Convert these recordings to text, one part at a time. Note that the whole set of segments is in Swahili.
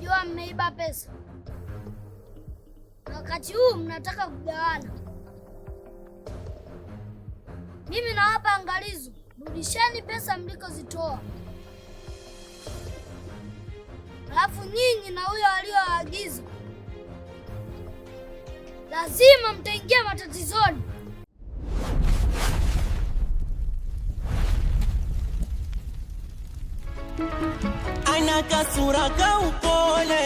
mnajua mmeiba pesa na wakati huu mnataka kugawana. Mimi nawapa angalizo, rudisheni pesa mlikozitoa, alafu nyinyi na huyo aliyoagiza lazima mtaingia matatizoni. Ana kasura ka upole,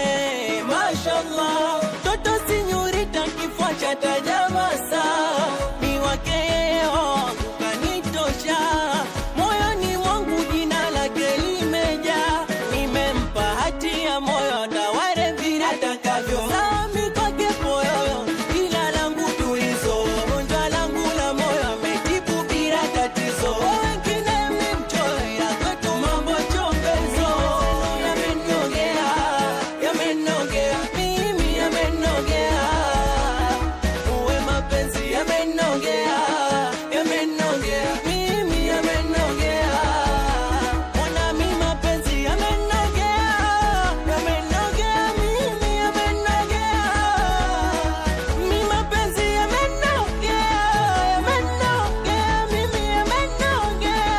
mashallah, toto sinyorita kifua cha tajabasa, ni wakeo kanitosha, moyoni mwangu jina lake limeja, nimempa hati ya moyo na wale vile atakavyo, nami kwake poyoyo, ila langu tulizo, gonjwa langu la moyo ametibu bila tatizo, wengine mimchoyo ila kwetu mambo chombezo, yamenogea, mimi yamenogea, uwe mapenzi yamenogea, mimi yamenogea, mwana mi mapenzi yamenogea, mimi yamenogea, mi mapenzi yamenogea, mimi yamenogea.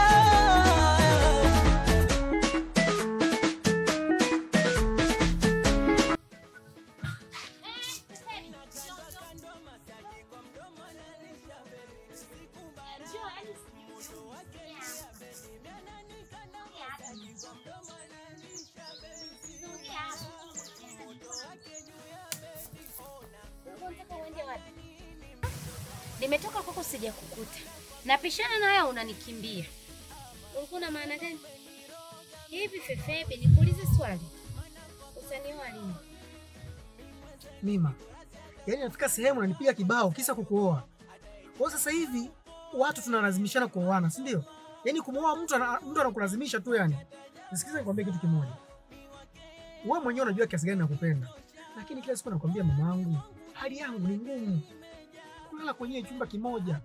Nimetoka kwako sija kukuta. Napishana na wewe unanikimbia. Ulikuwa na maana gani? Hivi Fefebe, nikuulize swali. Utanioa lini? Mima, yaani nafika sehemu unanipiga kibao kisa kukuoa. Kwa sasa hivi watu tunalazimishana kuoana, si ndio? Yaani kumwoa mtu anakulazimisha tu yani. Nisikize nikwambie kitu kimoja. Wewe mwenyewe unajua kiasi gani nakupenda. Lakini kila siku nakwambia mamangu, hali yangu ni ngumu. Kulala kwenye chumba kimoja.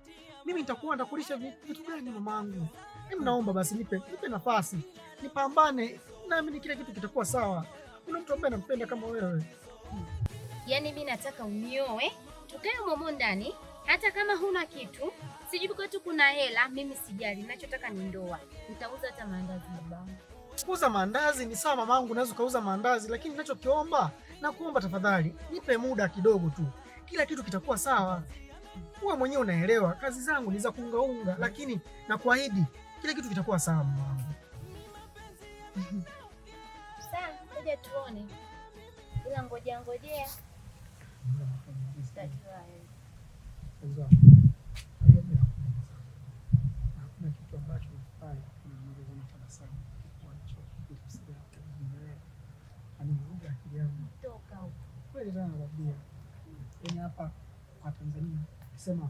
Mimi nitakulisha vitu gani mamangu? Mimi naomba basi nipe nafasi. Nipambane naamini kila kitu kitakuwa sawa. Kuna mtu ambaye anampenda kama wewe. Yaani mimi nataka unioe, tukae humo ndani, hata kama huna kitu, sijui kwetu kuna hela, mimi sijali. Ninachotaka ni ndoa. Nitauza hata maandazi babangu. Kuuza maandazi ni sawa mamangu, naweza kauza maandazi, lakini ninachokiomba na kuomba tafadhali, nipe muda kidogo tu. Kila kitu kitakuwa sawa. Wewe mwenyewe unaelewa, kazi zangu ni za kuungaunga, lakini nakuahidi kila kitu kitakuwa sawa mamangu. Sawa, ngoja tuone. Ila ngojea. Hakuna kitu ambacho nafanya kunamaliza na tabasamu kwacho anivuga akili yangu. Toka huko. Kweli sana nakwambia. Yaani hapa kwa Tanzania sema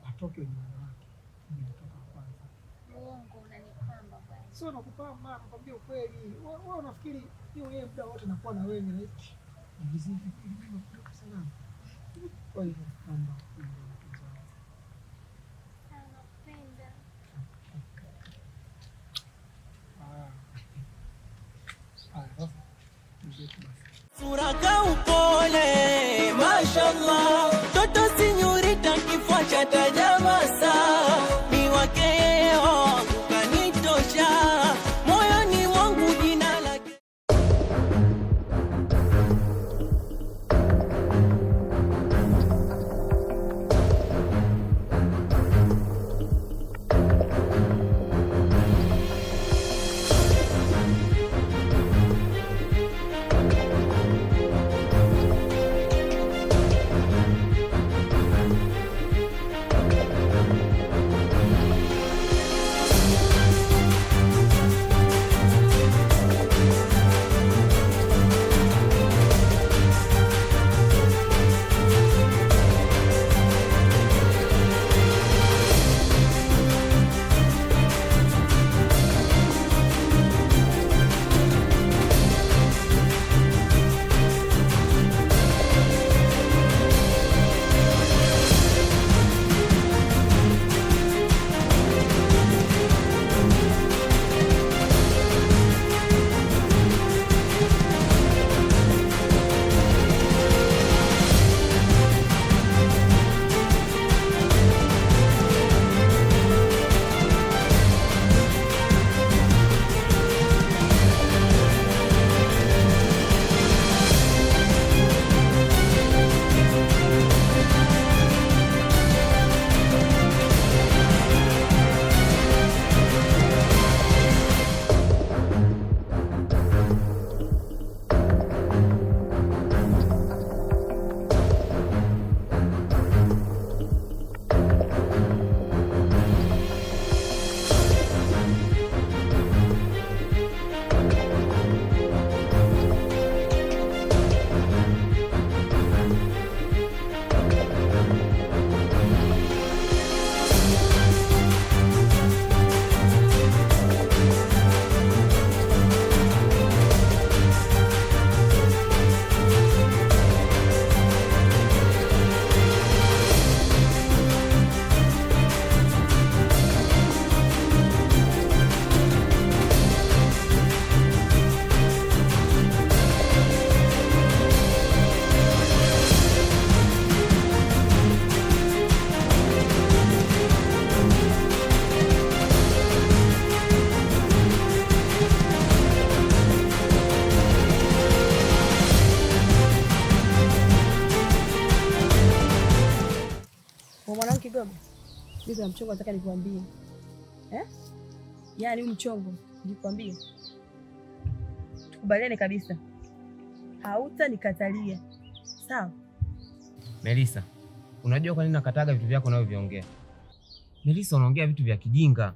watoke wenye wanawake. Mimi natoka kwanza. Mungu unanipamba bwana. Sio nakupamba, nakwambia ukweli. Wewe unafikiri yeye muda wote nakuwa na wewe na hivi. Nijizidi mimi kwa sana. Kwa hivyo naomba sura ka upole, mashallah, toto sinyorita kifua cha tajabasa, ni wakeo kanitosha, moyoni mwangu jina lake. Ndio mchongo nataka nikwambie. Yaani huu mchongo nikwambie. Tukubaliane kabisa. Hautanikatalia. Sawa? Melissa, unajua kwa nini nakataga vitu vyako unavyoviongea? Melissa, unaongea vitu vya kijinga,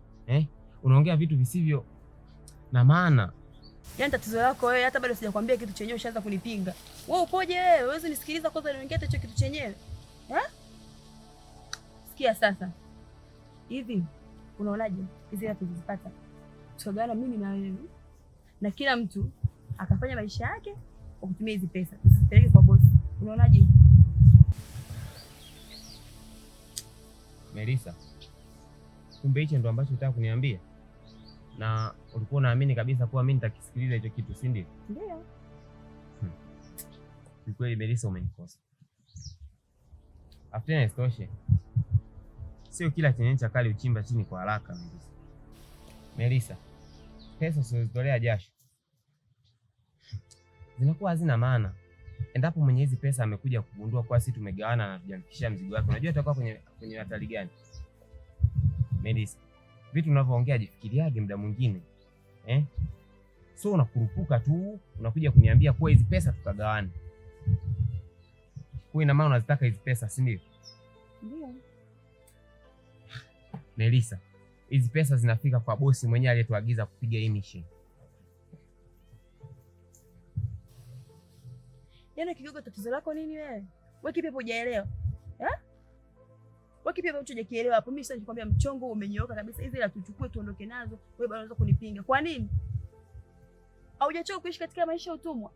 unaongea vitu visivyo na maana. Yaani tatizo lako wewe, hata bado sijakwambia kitu chenyewe ushaanza kunipinga. Wewe upoje wewe? Huwezi nisikiliza kwanza niongea hicho kitu chenyewe. Sikia sasa. Hivi unaonaje hizi hela tulizipata? Tutagawana mimi na wewe. Na kila mtu akafanya maisha yake kwa kutumia hizi pesa. Usipeleke kwa bosi. Unaonaje? Melissa, kumbe hicho ndo ambacho unataka kuniambia? Na ulikuwa unaamini kabisa kuwa mimi nitakisikiliza hicho kitu, si ndio? Ndio. Ni kweli Melissa, umenikosa. After isitoshe, sio kila chenye cha kali uchimba chini kwa haraka Melissa. Melissa, pesa usizitolea jasho zinakuwa hazina maana. Endapo mwenye hizi pesa amekuja kugundua kwa sisi tumegawana na tujamfikishia mzigo wake, unajua atakuwa kwenye hatari gani? Melissa, vitu unavyoongea jifikiriage muda mwingine. So unakurupuka tu, unakuja kuniambia kuwa hizi pesa tukagawane. Kwa ina maana unazitaka hizi pesa, si ndio? Ndio. Melissa, hizi pesa zinafika kwa bosi mwenyewe aliyetuagiza kupiga hii mission. Yaani Kigogo, tatizo lako nini wewe? Wewe kipi hapo hujaelewa? Wewe kipi hapo hujakielewa hapo? Mimi sasa nikwambia mchongo umenyooka kabisa. Hizi la tuchukue tuondoke nazo. Wewe bado unaweza kunipinga. Kwa nini? Haujachoka kuishi katika maisha ya utumwa?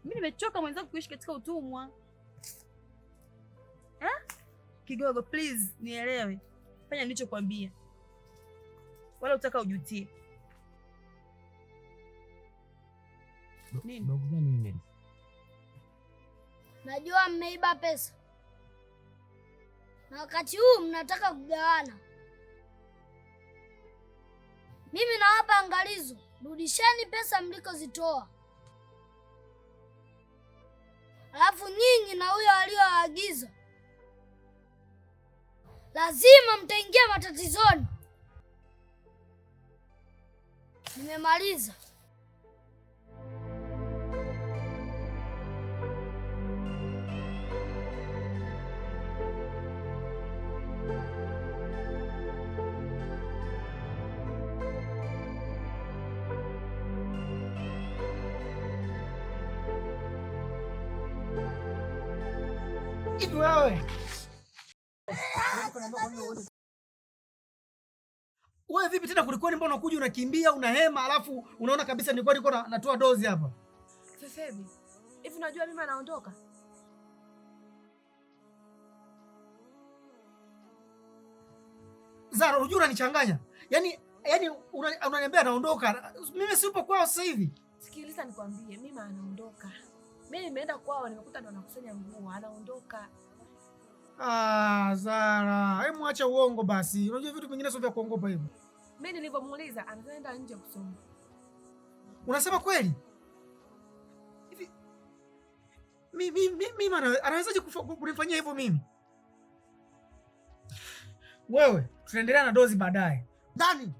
Mimi nimechoka mwenzangu kuishi katika utumwa. Kigogo, please nielewe. Fanya nilichokuambia. Wala utaka ujutie. Nini? Babu gani mimi? Najua mmeiba pesa. Na wakati huu mnataka kugawana. Mimi nawapa angalizo. Rudisheni pesa mlikozitoa. Alafu nyinyi na huyo aliyoagiza lazima mtaingia matatizoni. Nimemaliza. Hivi wewe. Wewe vipi tena kulikoni, mbona unakuja unakimbia unahema alafu unaona kabisa niko natoa dozi hapa? Fefebi, hivi unajua mimi anaondoka? Zara, unajua unanichanganya. Yaani unaniambia anaondoka. Mimi sipo kwao sasa hivi. Sikiliza nikwambie, mimi anaondoka. Mimi nimeenda kwao nimekuta ndo anakusanya nguo, anaondoka. Zara, hebu acha uongo basi. Unajua vitu vingine sio vya kuongopa hivyo. Mimi nilivyomuuliza anaenda nje kusoma. Unasema kweli? Hivi mimi anawezaje kunifanyia hivyo mimi? Wewe, tunaendelea na dozi baadaye. Ndani.